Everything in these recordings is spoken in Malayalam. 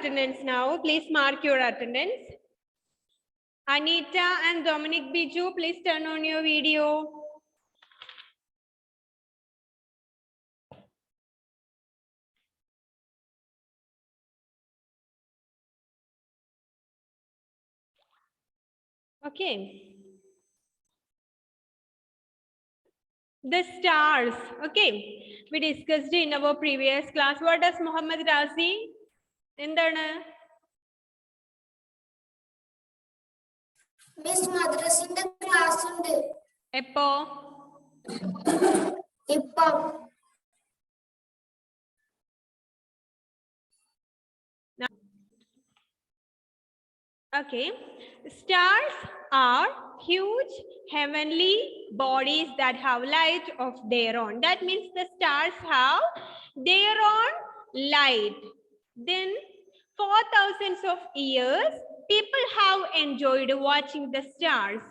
attendance now. Please mark your attendance. Anita and Dominic Biju, please turn on your video. Okay. The stars. Okay. We discussed in our previous class. What does Muhammad Razi? Endana? Miss Madrasinde class unde. Eppo? Ippo. Okay. Stars are huge heavenly bodies that have light of their own. That means the stars have their own light. Then, for thousands of years, people have enjoyed watching the stars.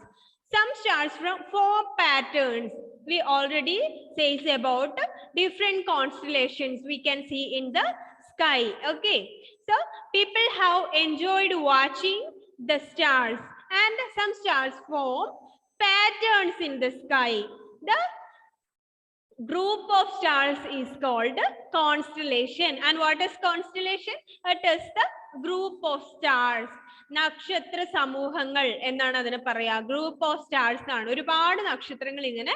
Some stars from 4 patterns. We already says about different constellations we can see in the sky. Okay. So people have enjoyed watching the stars, and some stars form patterns in the sky. The group of stars is called constellation. And what is constellation? It is the group of stars. Nakshatra samuhangal എന്നാണ് അതിനെ പറയാ. Group of stars ആണ്. ഒരുപാട് നക്ഷത്രങ്ങൾ ഇങ്ങനെ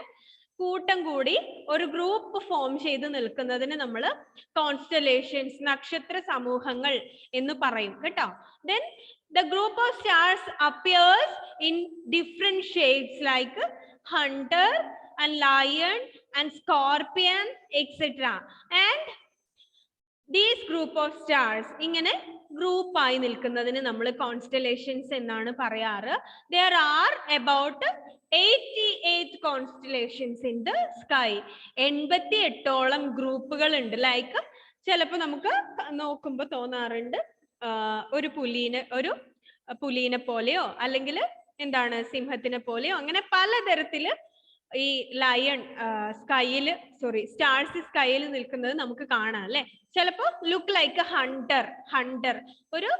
കൂട്ടം കൂടി ഒരു ഗ്രൂപ്പ് ഫോം ചെയ്ത് നിൽക്കുന്നതിന് നമ്മൾ കോൺസ്റ്റലേഷൻസ് നക്ഷത്ര സമൂഹങ്ങൾ എന്ന് പറയും കേട്ടോ. Then the group of stars appears in different shapes like hunter and lion and scorpion, etc. And these group of stars ഇങ്ങനെ ഗ്രൂപ്പ് ആയി നിൽക്കുന്നതിന് നമ്മൾ കോൺസ്റ്റലേഷൻസ് എന്നാണ് പറയാറ്. There are about 88 constellations in the sky. 88ഓളം ഗ്രൂപ്പുകൾ ഉണ്ട്. ലൈക്ക് ചിലപ്പോൾ നമുക്ക് നോക്കുമ്പോൾ തോന്നാറുണ്ട് ഒരു പുലീനെ പോലെയോ അല്ലെങ്കിൽ എന്താണ് സിംഹത്തിനെ പോലെയോ അങ്ങനെ പലതരത്തില് ഈ ലയൺ സ്റ്റാർസ് സ്കൈയിൽ നിൽക്കുന്നത് നമുക്ക് കാണാം അല്ലെ. ചിലപ്പോ ലുക്ക് ലൈക്ക് ഹണ്ടർ ഒരു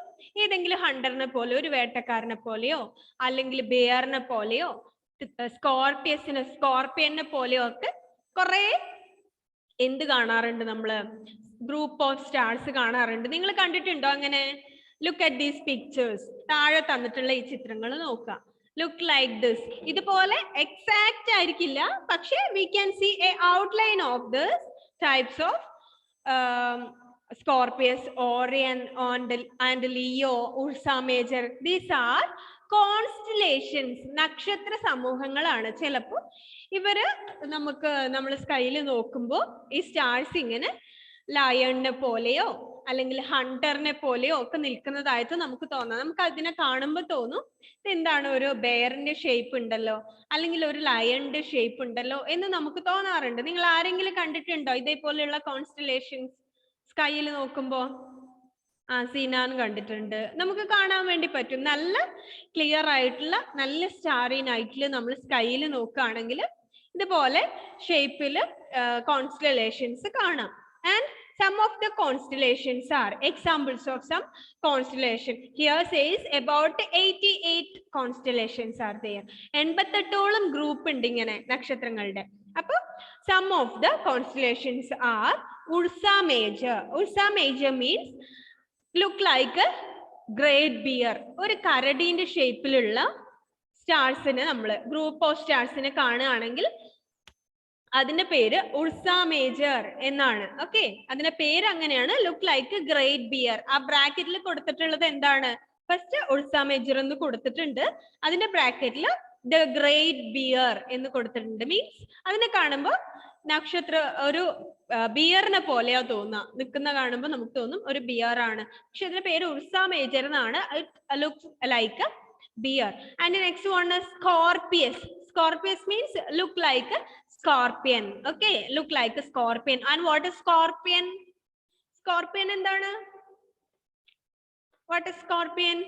ഏതെങ്കിലും ഹണ്ടറിനെ പോലെ ഒരു വേട്ടക്കാരനെ പോലെയോ അല്ലെങ്കിൽ ബെയറിനെ പോലെയോ സ്കോർപ്പിയനെ പോലെയോ ഒക്കെ കുറെ എന്ത് കാണാറുണ്ട് നമ്മള് ഗ്രൂപ്പ് ഓഫ് സ്റ്റാർസ് കാണാറുണ്ട്. നിങ്ങൾ കണ്ടിട്ടുണ്ടോ അങ്ങനെ? Look at these pictures. താഴെ തന്നിട്ടുള്ള ഈ ചിത്രങ്ങൾ നോക്കുക. Look like this. ഇതുപോലെ എക്സാക്റ്റ് ആയിരിക്കില്ല, പക്ഷെ we can see a outline of this types of Scorpius, Orion and Leo, Ursa Major. These are constellations. നക്ഷത്ര സമൂഹങ്ങളാണ്. ചിലപ്പോൾ ഇവര് നമ്മൾ സ്കൈയിൽ നോക്കുമ്പോൾ ഈ സ്റ്റാർസ് ഇങ്ങനെ ലയണിനെ പോലെയോ അല്ലെങ്കിൽ ഹണ്ടറിനെ പോലെയോ ഒക്കെ നിൽക്കുന്നതായിട്ട് നമുക്ക് തോന്നാം. നമുക്ക് അതിനെ കാണുമ്പോൾ തോന്നും എന്താണ് ഒരു ബെയറിന്റെ ഷേപ്പ് ഉണ്ടല്ലോ അല്ലെങ്കിൽ ഒരു ലയണിന്റെ ഷേപ്പ് ഉണ്ടല്ലോ എന്ന് നമുക്ക് തോന്നാറുണ്ട്. നിങ്ങൾ ആരെങ്കിലും കണ്ടിട്ടുണ്ടോ ഇതേപോലെയുള്ള കോൺസ്റ്റലേഷൻസ് സ്കൈയിൽ നോക്കുമ്പോ? സീനാൻ കണ്ടിട്ടുണ്ട്. നമുക്ക് കാണാൻ വേണ്ടി പറ്റും. നല്ല ക്ലിയർ ആയിട്ടുള്ള നല്ല സ്റ്റാറി നൈറ്റിൽ നമ്മൾ സ്കൈയിൽ നോക്കുകയാണെങ്കിൽ ഇതുപോലെ ഷേപ്പിൽ കോൺസ്റ്റലേഷൻസ് കാണാം. And some of the constellations are examples of some constellation. Here says about 88 constellations are there. 88ഓളം group ഉണ്ട് ഇങ്ങനെ നക്ഷത്രങ്ങളുടെ. അപ്പൊ some of the constellations are Ursa Major. Ursa Major means look like a great bear. ഒരു കരടിന്റെ ഷേപ്പിലുള്ള സ്റ്റാർസിനെ നമ്മൾ ഗ്രൂപ്പ് ഓഫ് സ്റ്റാർസിനെ കാണുകയാണെങ്കിൽ അതിന്റെ പേര് ഉർസ മേജർ എന്നാണ്. ഓക്കെ, അതിന്റെ പേര് അങ്ങനെയാണ്, ലുക്ക് ലൈക്ക് ഗ്രേറ്റ് ബിയർ. ആ ബ്രാക്കറ്റിൽ കൊടുത്തിട്ടുള്ളത് എന്താണ്? ഫസ്റ്റ് ഉർസ മേജർ എന്ന് കൊടുത്തിട്ടുണ്ട്, അതിന്റെ ബ്രാക്കറ്റിൽ ദ ഗ്രേറ്റ് ബിയർ എന്ന് കൊടുത്തിട്ടുണ്ട്. മീൻസ് അതിനെ കാണുമ്പോൾ നക്ഷത്ര ഒരു ബിയറിനെ പോലെയാ തോന്നുക. നിൽക്കുന്ന കാണുമ്പോൾ നമുക്ക് തോന്നും ഒരു ബിയർ ആണ്, പക്ഷെ അതിന്റെ പേര് ഉർസ മേജർ എന്നാണ്. It looks like bear. And the next one is Scorpius. Scorpius means look like a scorpion. Okay, look like a scorpion. And what is scorpion? Scorpion endana? What is scorpion?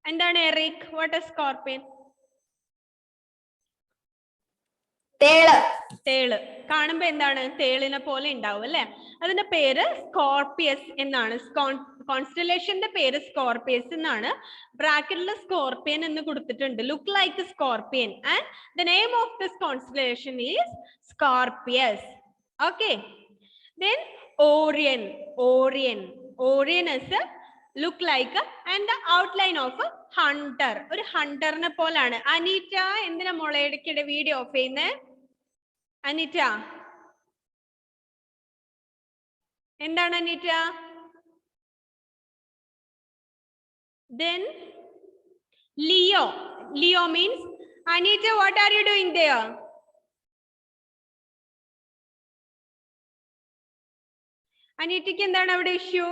Endana Eric? What is scorpion? തേള് കാണുമ്പോ എന്താണ്? തേളിനെ പോലെ ഉണ്ടാവും അല്ലെ. അതിന്റെ പേര് സ്കോർപ്പിയസ് എന്നാണ്. കോൺസ്റ്റലേഷന്റെ പേര് സ്കോർപിയസ് എന്നാണ്. ബ്രാക്കറ്റിൽ സ്കോർപിയൻ എന്ന് കൊടുത്തിട്ടുണ്ട്. Look like scorpion and the name of this constellation is Scorpius. Okay. Then Orion. Orion is a look like and the outline of a hunter. ഒരു ഹണ്ടറിനെ പോലാണ്. അനീറ്റ എന്തിനാ മോളെ ഇടയ്ക്കിടെ വീഡിയോ ഓഫ് ചെയ്യുന്നേ? അനീറ്റ എന്താണ് Aneeta? Then Leo. Leo means Anita, what are you doing there? അനീറ്റയ്ക്ക് എന്താണ് അവിടെ ഇഷ്യൂ?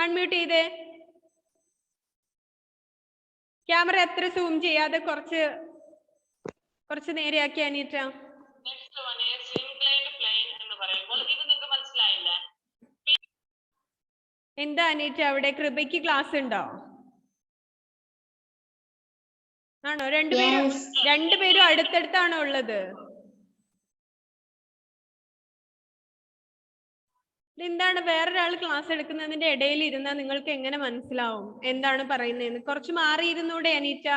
അൺമ്യൂട്ട് ചെയ്തേ. ക്യാമറ എത്ര സൂം ചെയ്യാതെ കുറച്ച് നേരെയാക്കി അനീറ്റ. എന്താ അനീറ്റ അവിടെ? കൃപയ്ക്ക് ക്ലാസ് ഉണ്ടോ? ആണോ? രണ്ടുപേരും അടുത്തടുത്താണോ ഉള്ളത്? എന്താണ് വേറൊരാൾ ക്ലാസ് എടുക്കുന്നതിന്റെ ഇടയിൽ ഇരുന്നാൽ നിങ്ങൾക്ക് എങ്ങനെ മനസ്സിലാവും എന്താണ് പറയുന്നതെന്ന്? കുറച്ച് മാറിയിരുന്നൂടെ അനീറ്റ?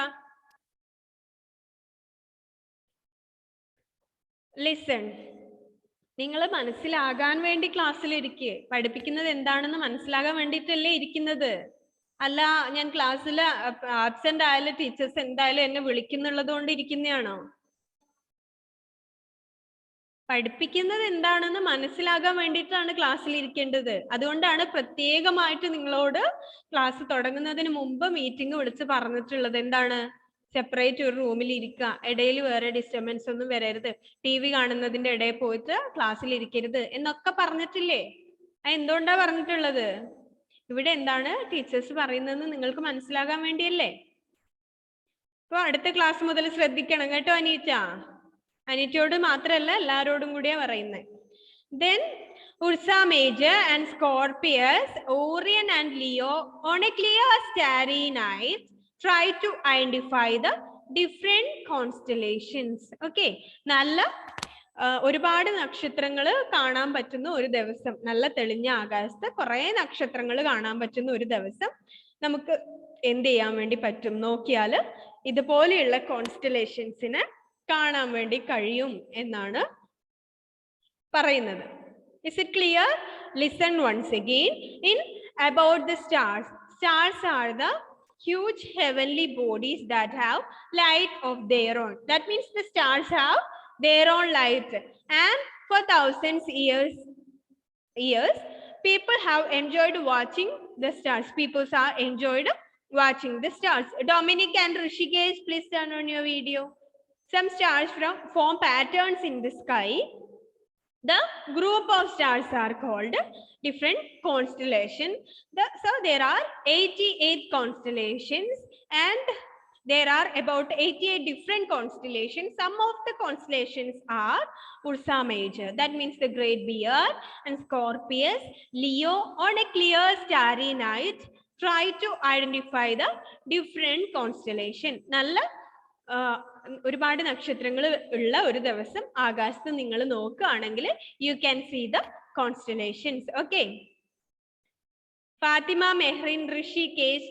ലിസൺ. നിങ്ങൾ മനസ്സിലാകാൻ വേണ്ടി ക്ലാസ്സിൽ ഇരിക്കുക. പഠിപ്പിക്കുന്നത് എന്താണെന്ന് മനസ്സിലാകാൻ വേണ്ടിയിട്ടല്ലേ ഇരിക്കുന്നത്. അല്ല ഞാൻ ക്ലാസ്സിൽ ആബ്സെന്റ് ആയാലും ടീച്ചേഴ്സ് എന്തായാലും എന്നെ വിളിക്കുന്നുള്ളത് കൊണ്ട് ഇരിക്കുന്നതാണോ? പഠിപ്പിക്കുന്നത് എന്താണെന്ന് മനസ്സിലാകാൻ വേണ്ടിയിട്ടാണ് ക്ലാസ്സിൽ ഇരിക്കേണ്ടത്. അതുകൊണ്ടാണ് പ്രത്യേകമായിട്ട് നിങ്ങളോട് ക്ലാസ് തുടങ്ങുന്നതിന് മുമ്പ് മീറ്റിംഗ് വിളിച്ച് പറഞ്ഞിട്ടുള്ളത്. എന്താണ്? സെപ്പറേറ്റ് ഒരു റൂമിൽ ഇരിക്കുക, ഇടയിൽ വേറെ ഡിസ്റ്റർബൻസ് ഒന്നും വരരുത്, TV കാണുന്നതിന്റെ ഇടയിൽ പോയിട്ട് ക്ലാസ്സിൽ ഇരിക്കരുത് എന്നൊക്കെ പറഞ്ഞിട്ടില്ലേ? എന്തുകൊണ്ടാ പറഞ്ഞിട്ടുള്ളത്? ഇവിടെ എന്താണ് ടീച്ചേഴ്സ് പറയുന്നതെന്ന് നിങ്ങൾക്ക് മനസ്സിലാകാൻ വേണ്ടിയല്ലേ? അപ്പൊ അടുത്ത ക്ലാസ് മുതൽ ശ്രദ്ധിക്കണം കേട്ടോ അനീറ്റ. അനീറ്റയോട് മാത്രമല്ല എല്ലാരോടും കൂടിയാ പറയുന്നത്. Then Ursa Major and Scorpius, Orion and Leo on a clear starry night try to identify the different constellations. Okay, നല്ല ഒരുപാട് നക്ഷത്രങ്ങൾ കാണാൻ പറ്റുന്ന ഒരു ദിവസം, നല്ല തെളിഞ്ഞ ആകാശത്ത് കുറെ നക്ഷത്രങ്ങൾ കാണാൻ പറ്റുന്ന ഒരു ദിവസം നമുക്ക് എന്ത് ചെയ്യാൻ വേണ്ടി പറ്റും? നോക്കിയാൽ ഇതുപോലെയുള്ള കോൺസ്റ്റലേഷൻസിനെ കാണാൻ വേണ്ടി കഴിയും എന്നാണ് പറയുന്നത്. Is it clear? Listen once again. In about the stars. Stars are the huge heavenly bodies that have light of their own. That means the stars have their own light. And for thousands years, people have enjoyed watching the stars. People are enjoyed watching the stars. Dominic and Rishikesh, please turn on your video. Some stars form patterns in the sky. The group of stars are called different constellations. So there are 88 constellations and there are about 88 different constellations. Some of the constellations are Ursa Major, that means the Great Bear, and Scorpius. Leo on a clear starry night try to identify the different constellation. നല്ല ഒരുപാട് നക്ഷത്രങ്ങൾ ഉള്ള ഒരു ദിവസം ആകാശത്ത് നിങ്ങൾ നോക്കുകയാണെങ്കിൽ you can see the constellations. Okay. Fatima, Mehrin, Rishikesh,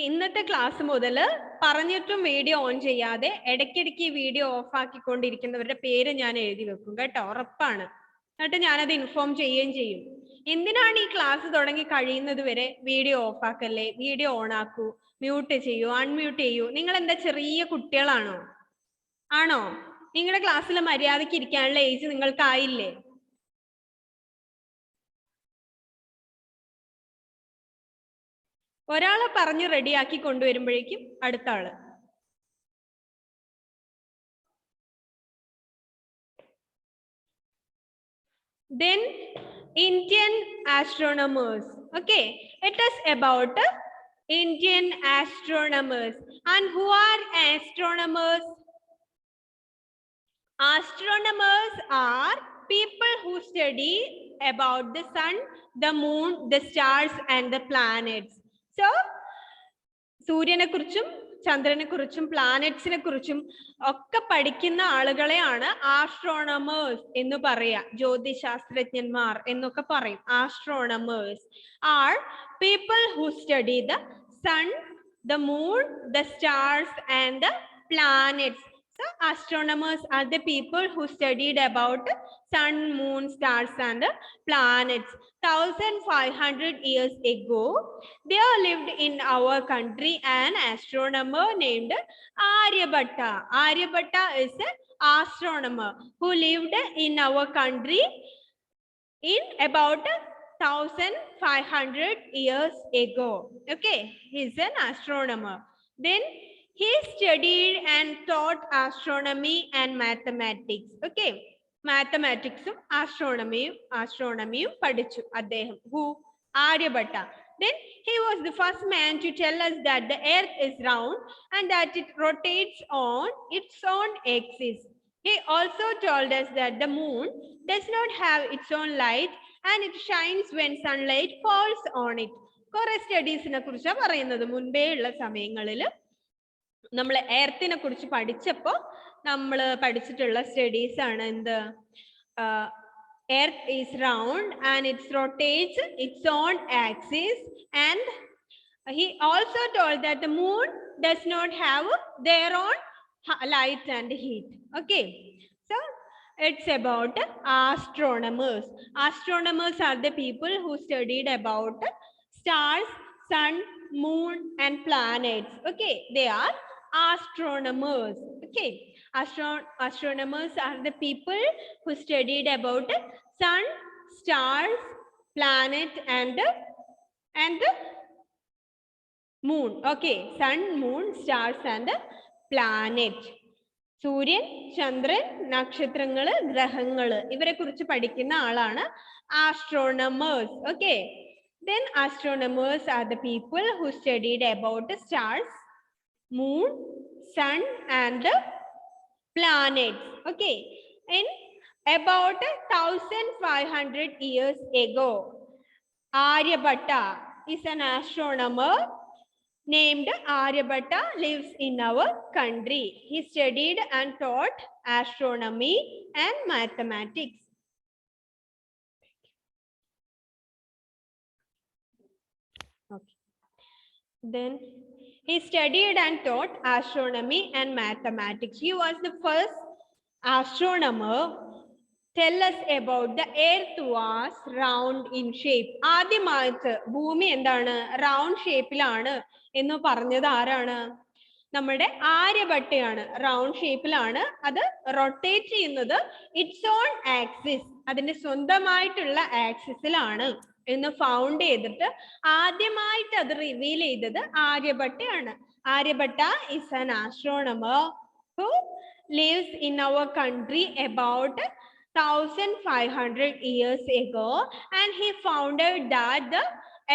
ഇന്നത്തെ ക്ലാസ് മുതൽ പറഞ്ഞിട്ടും വീഡിയോ ഓൺ ചെയ്യാതെ ഇടയ്ക്കിടയ്ക്ക് വീഡിയോ ഓഫ് ആക്കിക്കൊണ്ടിരിക്കുന്നവരുടെ പേര് ഞാൻ എഴുതി വെക്കും കേട്ടോ, ഉറപ്പാണ്. എന്നിട്ട് ഞാനത് ഇൻഫോം ചെയ്യുകയും ചെയ്യും. എന്തിനാണ് ഈ ക്ലാസ് തുടങ്ങി കഴിയുന്നത് വരെ വീഡിയോ ഓഫ് ആക്കല്ലേ, വീഡിയോ ഓൺ ആക്കൂ, മ്യൂട്ട് ചെയ്യൂ, അൺമ്യൂട്ട് ചെയ്യൂ. നിങ്ങൾ എന്താ ചെറിയ കുട്ടികളാണോ? ആണോ? നിങ്ങളുടെ ക്ലാസ്സിൽ മര്യാദയ്ക്ക് ഇരിക്കാനുള്ള ഏജ് നിങ്ങൾക്ക് ആയില്ലേ? ഒരാളെ പറഞ്ഞ് റെഡിയാക്കി കൊണ്ടുവരുമ്പോഴേക്കും അടുത്ത ആള്. Then Indian astronomers. Okay, it is about Indian astronomers. And who are astronomers? Astronomers are people who study about the sun, the moon, the stars and the planets. So സൂര്യനെ കുറിച്ചും ചന്ദ്രനെ കുറിച്ചും പ്ലാനറ്റ്സിനെ കുറിച്ചും ഒക്കെ പഠിക്കുന്ന ആളുകളെയാണ് ആസ്ട്രോണമേഴ്സ് എന്ന് പറയാ. ജ്യോതിശാസ്ത്രജ്ഞന്മാർ എന്നൊക്കെ പറയും. Astronomers are people who study the sun, the moon, the stars and the planets. So astronomers are the people who studied about sun, moon, stars and the planets. 1500 years ago, there lived in our country an astronomer named Aryabhatta. Aryabhatta is an astronomer who lived in our country in about 1500 years ago. Okay, he's an astronomer. Then he studied and taught astronomy and mathematics. Okay, mathematics astronomy പഠിച്ചു അദ്ദേഹം. Who? Aryabhatta. Then he was the first man to tell us that the earth is round and that it rotates on its own axis. He also told us that the moon does not have its own light and it shines when sunlight falls on it. കുറെ സ്റ്റഡീസിനെ കുറിച്ചാണ് പറയുന്നത്. മുൻപേ ഉള്ള സമയങ്ങളിൽ നമ്മൾ എർത്തിനെ കുറിച്ച് പഠിച്ചപ്പോൾ നമ്മൾ പഠിച്ചിട്ടുള്ള സ്റ്റഡീസ് ആണ് എന്ത്? Earth is round and it rotates it's on axis and he also told that the moon does not have their own light and heat. Okay, so it's about astronomers. Astronomers are the people who studied about stars, sun, moon and planets. Okay, they are astronomers. Okay, astronomers are the people who studied about sun, stars, planet and moon. Okay, sun, moon, stars and planet. സൂര്യൻ, ചന്ദ്രൻ, നക്ഷത്രങ്ങള്, ഗ്രഹങ്ങള് ഇവരെ കുറിച്ച് പഠിക്കുന്ന ആളാണ് astronomers. Okay, then astronomers are the people who studied about the stars, moon, sun and the planets. Okay, in about 1500 years ago, Aryabhatta is an astronomer named Aryabhatta lives in our country. He studied and taught astronomy and mathematics. Okay. Then he studied and taught astronomy and mathematics. He was the first astronomer. Tell us about the earth was round in shape. ആദ്യമായിട്ട് ഭൂമി എന്താണ്? റൗണ്ട് ഷേപ്പിലാണ് എന്ന് പറഞ്ഞത് ആരാണ്? നമ്മുടെ ആര്യഭട്ടയാണ്. റൗണ്ട് ഷേപ്പിലാണ്, അത് റൊട്ടേറ്റ് ചെയ്യുന്നത് ഇറ്റ്സ് ഓൺ ആക്സിസ്, അതിന്റെ സ്വന്തമായിട്ടുള്ള ആക്സിസിലാണ് എന്ന് ഫൗണ്ട് ചെയ്തിട്ട് ആദ്യമായിട്ട് അത് റിവീൽ ചെയ്തത് ആര്യഭട്ടയാണ്. Aryabhata is an astronomer who lives in our country about 1500 years ago, and he founded that the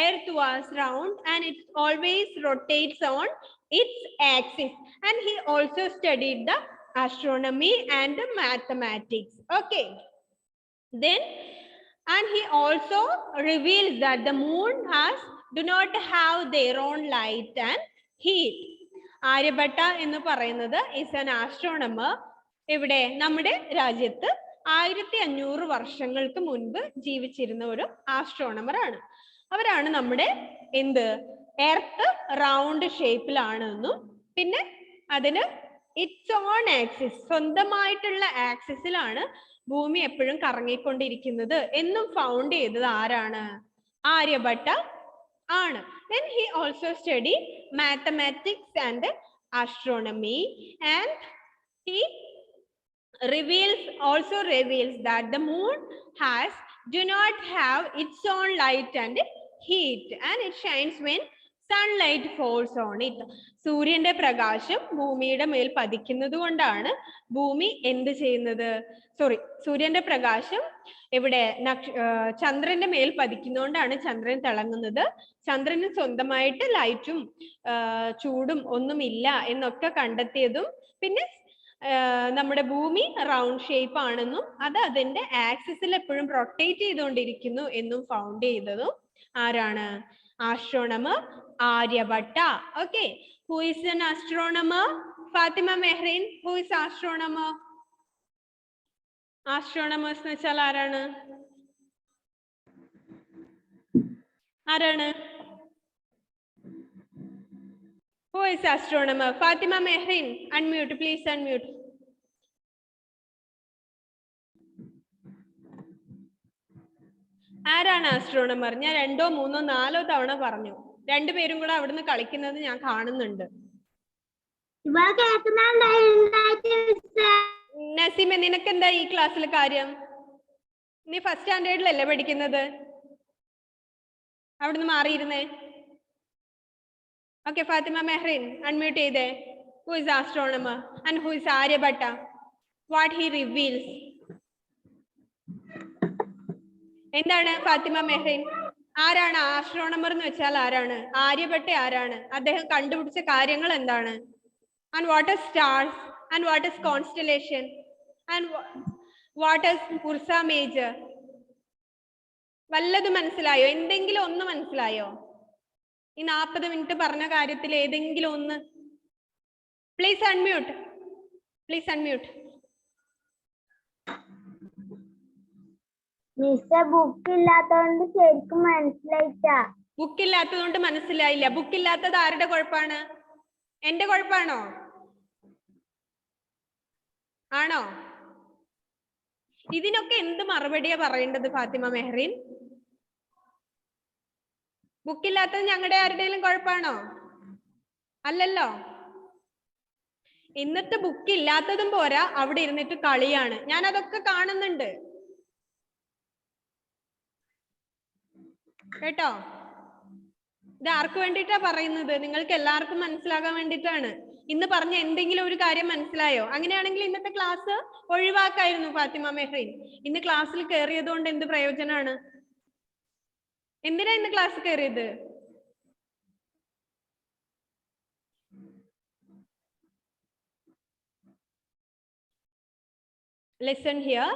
earth was round and it always rotates on its axis, and he also studied the astronomy and the mathematics. Okay, then and he also reveals that the moon do not have their own light and heat. Aryabhata എന്ന് പറയുന്നത് is an astronomer. ഇവിടെ നമ്മുടെ രാജ്യത്ത് 1500 വർഷങ്ങൾക്ക് മുൻപ് ജീവിച്ചിരുന്ന ഒരു ആസ്ട്രോണമർ ആണ്. അവരാണ് നമ്മുടെ എന്ത് എർത്ത് റൗണ്ട് ഷേപ്പിലാണെന്നും പിന്നെ അതിന് ഇറ്റ്സ് ഓൺ ആക്സിസ്, സ്വന്തമായിട്ടുള്ള ആക്സിസിലാണ് ഭൂമി എപ്പോഴും കറങ്ങിക്കൊണ്ടിരിക്കുന്നത് എന്നും ഫൗണ്ട് ചെയ്തത് ആരാണ്? ആര്യഭട്ട ആണ്. Then he also studied mathematics and astronomy, and he also reveals that the moon do not have its own light and heat, and it shines when sunlight falls on it. സൂര്യന്റെ പ്രകാശം ഭൂമിയുടെ മേൽ പതിക്കുന്നത് കൊണ്ടാണ് ഭൂമി എന്ത് ചെയ്യുന്നത്? സൂര്യന്റെ പ്രകാശം ഇവിടെ ചന്ദ്രന്റെ മേൽ പതിക്കുന്നതുകൊണ്ടാണ് ചന്ദ്രൻ തിളങ്ങുന്നത്. ചന്ദ്രന് സ്വന്തമായിട്ട് ലൈറ്റും ചൂടും ഒന്നുമില്ല എന്നൊക്കെ കണ്ടെത്തിയതും പിന്നെ നമ്മുടെ ഭൂമി റൗണ്ട് ഷേപ്പ് ആണെന്നും അത് അതിന്റെ ആക്സിസിൽ എപ്പോഴും റൊട്ടേറ്റ് ചെയ്തുകൊണ്ടിരിക്കുന്നു എന്നും ഫൗണ്ട് ചെയ്തതും ആരാണ്? Astronomer Aryabhatta. Okay. Who is an astronomer? Fatima Mehrin. Who is astronomer? Astronomers എന്ന് വെച്ചാൽ ആരാണ്? ആരാണ്? Who is astronomer? Fatima Mehrin. Unmute, please unmute. ആരാണ് ആസ്ട്രോണമർ? ഞാൻ 2, 3, 4 തവണ പറഞ്ഞു. രണ്ടുപേരും കൂടെ അവിടുന്ന് കളിക്കുന്നത് ഞാൻ കാണുന്നുണ്ട്. നസീമ, നിനക്ക് എന്താ ഈ ക്ലാസ്സിൽ കാര്യം? നീ ഫസ്റ്റ് സ്റ്റാൻഡേർഡിലല്ലേ പഠിക്കുന്നത്? അവിടുന്ന് മാറിയിരുന്നേ. Okay, Fatima Mehrin, unmute ചെയ്തേ. Who is astronomer and who is Aryabhatta? What he reveals. എന്താണ് ഫാത്തിമ മെഹ്റിൻ? ആരാണ് ആസ്ട്രോണമർ എന്ന് വെച്ചാൽ ആരാണ്? ആര്യഭട്ട ആരാണ്? അദ്ദേഹം കണ്ടുപിടിച്ച കാര്യങ്ങൾ എന്താണ്? And what is stars and what is constellation and what is Ursa Major? വല്ലതും മനസ്സിലായോ? എന്തെങ്കിലും ഒന്ന് മനസ്സിലായോ? ഈ 40 മിനിറ്റ് പറഞ്ഞ കാര്യത്തിൽ ഏതെങ്കിലും ഒന്ന്? Please unmute, please unmute. Book ഇല്ലാത്തതുകൊണ്ട് ശരിക്കും മനസ്സിലായില്ല. ബുക്ക് ഇല്ലാത്തതുകൊണ്ട് മനസ്സിലായില്ല. ബുക്ക് ഇല്ലാത്തത് ആരുടെ കുഴപ്പമാണ്? എന്റെ കുഴപ്പമാണോ? ആണോ? ഇതിനൊക്കെ എന്ത് മറുപടിയാ പറയേണ്ടത് ഫാത്തിമ മെഹ്റിൻ? ബുക്ക് ഇല്ലാത്തത് ഞങ്ങളുടെ ആരുടെയും കുഴപ്പമാണോ? അല്ലല്ലോ. ഇന്നത്തെ ബുക്ക് ഇല്ലാത്തതും പോരാ, അവിടെ ഇരുന്നിട്ട് കളിയാണ്. ഞാൻ അതൊക്കെ കാണുന്നുണ്ട് കേട്ടോ. ഇത് ആർക്ക് വേണ്ടിയിട്ടാ പറയുന്നത്? നിങ്ങൾക്ക് എല്ലാവർക്കും മനസ്സിലാകാൻ വേണ്ടിയിട്ടാണ്. ഇന്ന് പറഞ്ഞ എന്തെങ്കിലും ഒരു കാര്യം മനസ്സിലായോ? അങ്ങനെയാണെങ്കിൽ ഇന്നത്തെ ക്ലാസ് ഒഴിവാക്കായിരുന്നു ഫാത്തിമ മെഹ്റിൻ. ഇന്ന് ക്ലാസ്സിൽ കയറിയത് കൊണ്ട് എന്ത് പ്രയോജനമാണ്? എന്തിനാ ഇന്ന് ക്ലാസ് കയറിയത്? Listen here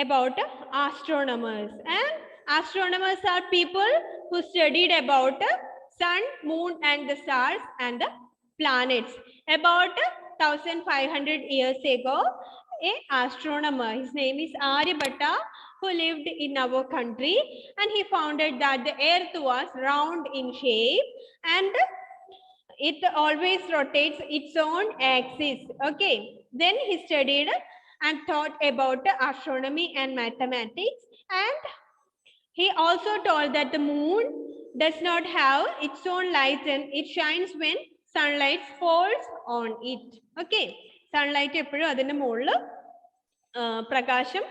about astronomers. And astronomers are people who studied about sun, moon and the stars and the planets. About 1500 years ago, a astronomer, his name is Aryabhatta, who lived in our country, and he founded that the earth was round in shape and it always rotates its own axis. Okay. Then he studied and taught about astronomy and mathematics, and he also told that the moon does not have its own light and it shines when sunlight falls on it. Okay, sunlight എപ്പോഴും അതിന്റെ മുകളിൽ പ്രകാശം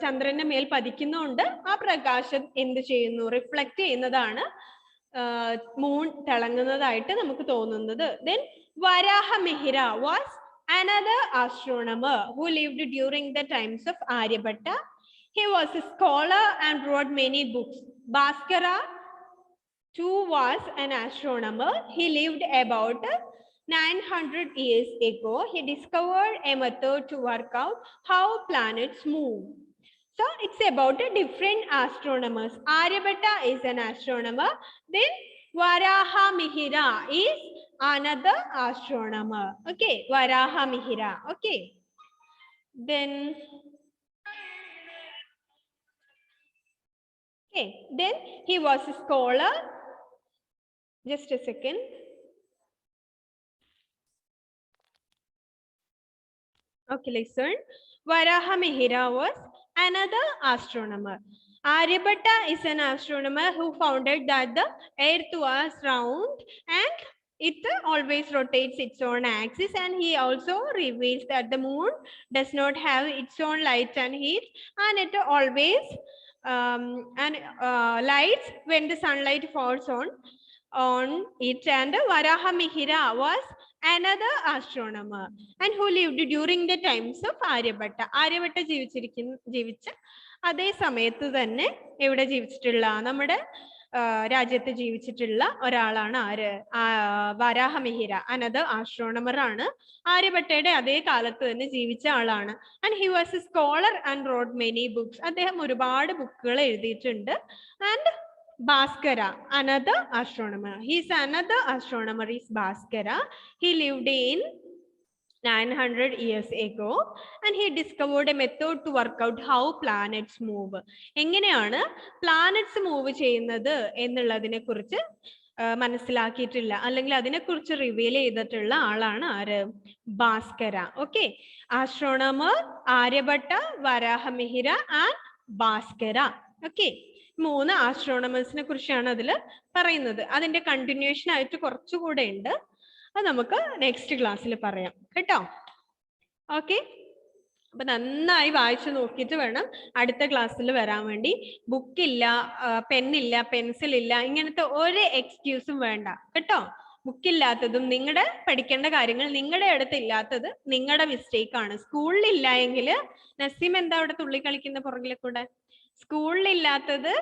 ചന്ദ്രന്റെ മേൽ പതിക്കുന്നുണ്ട്. ആ പ്രകാശം എന്ത് ചെയ്യുന്നു? റിഫ്ലക്ട് ചെയ്യുന്നതാണ് മൂൺ തിളങ്ങുന്നതായിട്ട് നമുക്ക് തോന്നുന്നത്. Then Varaha Mihira was another astronomer who lived during the times of Aryabhatta. He was a scholar and wrote many books. Bhaskara too was an astronomer. He lived about 900 years ago. He discovered a method to work out how planets move. So it's about different astronomers. Aryabhatta is an astronomer. Then Varaha Mihira is another astronomer. Okay, Varaha Mihira. Okay. Then he was a scholar. Just a second. Okay, listen. Varaha Mihira was another astronomer. Aryabhatta is an astronomer who founded that the earth was round and it always rotates its own axis, and he also reveals that the moon does not have its own light and heat, and it always lights when the sunlight falls on it. And Varaha Mihira was another astronomer and who lived during the times of Aryabhatta. Aryabhatta ജീവിച്ച അതേ സമയത്ത് തന്നെ എവിടെ ജീവിച്ചിട്ടുള്ള നമ്മുടെ രാജ്യത്ത് ജീവിച്ചിട്ടുള്ള ഒരാളാണ് ആര്? വരാഹ മിഹിര. അനദർ ആസ്ട്രോണമർ ആണ്. ആര്യഭട്ടയുടെ അതേ കാലത്ത് തന്നെ ജീവിച്ച ആളാണ്. And he was A scholar and rote many books. അദ്ദേഹം ഒരുപാട് ബുക്കുകൾ എഴുതിയിട്ടുണ്ട്. And Bhaskara, another astronomer. He's another astronomer is Bhaskara. He lived in 900 years ago and he discovered a method to work out how planets move. എങ്ങനെയാണ് planets മൂവ് ചെയ്യുന്നത് എന്നുള്ളതിനെ കുറിച്ച് മനസ്സിലാക്കിയിട്ടില്ല അല്ലെങ്കിൽ അതിനെക്കുറിച്ച് റിവീൽ ചെയ്തിട്ടുള്ള ആളാണ് ആര്? Bhaskara. Okay, astronomer Aryabhata, Varahamihira and Bhaskara. Okay, 3 ആസ്ട്രോണമേഴ്സിനെ കുറിച്ചാണ് അതിൽ പറയുന്നത്. അതിന്റെ കണ്ടിന്യൂഷൻ ആയിട്ട് കുറച്ചുകൂടെ ഉണ്ട്, അത് നമുക്ക് നെക്സ്റ്റ് ക്ലാസ്സിൽ പറയാം കേട്ടോ. ഓക്കെ, അപ്പൊ നന്നായി വായിച്ചു നോക്കിയിട്ട് വേണം അടുത്ത ക്ലാസ്സിൽ വരാൻ വേണ്ടി. ബുക്കില്ല, പെന്നില്ല, പെൻസിൽ ഇല്ല, ഇങ്ങനത്തെ ഒരു എക്സ്ക്യൂസും വേണ്ട കേട്ടോ. ബുക്കില്ലാത്തതും നിങ്ങളുടെ പഠിക്കേണ്ട കാര്യങ്ങൾ നിങ്ങളുടെ അടുത്ത് ഇല്ലാത്തത് നിങ്ങളുടെ മിസ്റ്റേക്ക് ആണ്. സ്കൂളിൽ ഇല്ല എങ്കിൽ നസീം എന്താ അവിടെ തുള്ളി കളിക്കുന്ന പുറകിലെ കൂടെ? സ്കൂളിലില്ലാത്തത്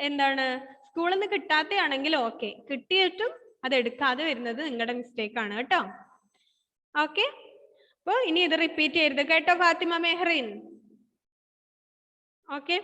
എന്താണ്? സ്കൂളിൽ നിന്ന് കിട്ടാത്തയാണെങ്കിൽ ഓക്കെ, കിട്ടിയിട്ടും അത് എടുക്കാതെ വരുന്നത് നിങ്ങളുടെ മിസ്റ്റേക്ക് ആണ് കേട്ടോ. ഓക്കെ, അപ്പൊ ഇനി ഇത് റിപ്പീറ്റ് ചെയ്യരുത് കേട്ടോ ഫാത്തിമ മെഹറിൻ. ഓക്കെ.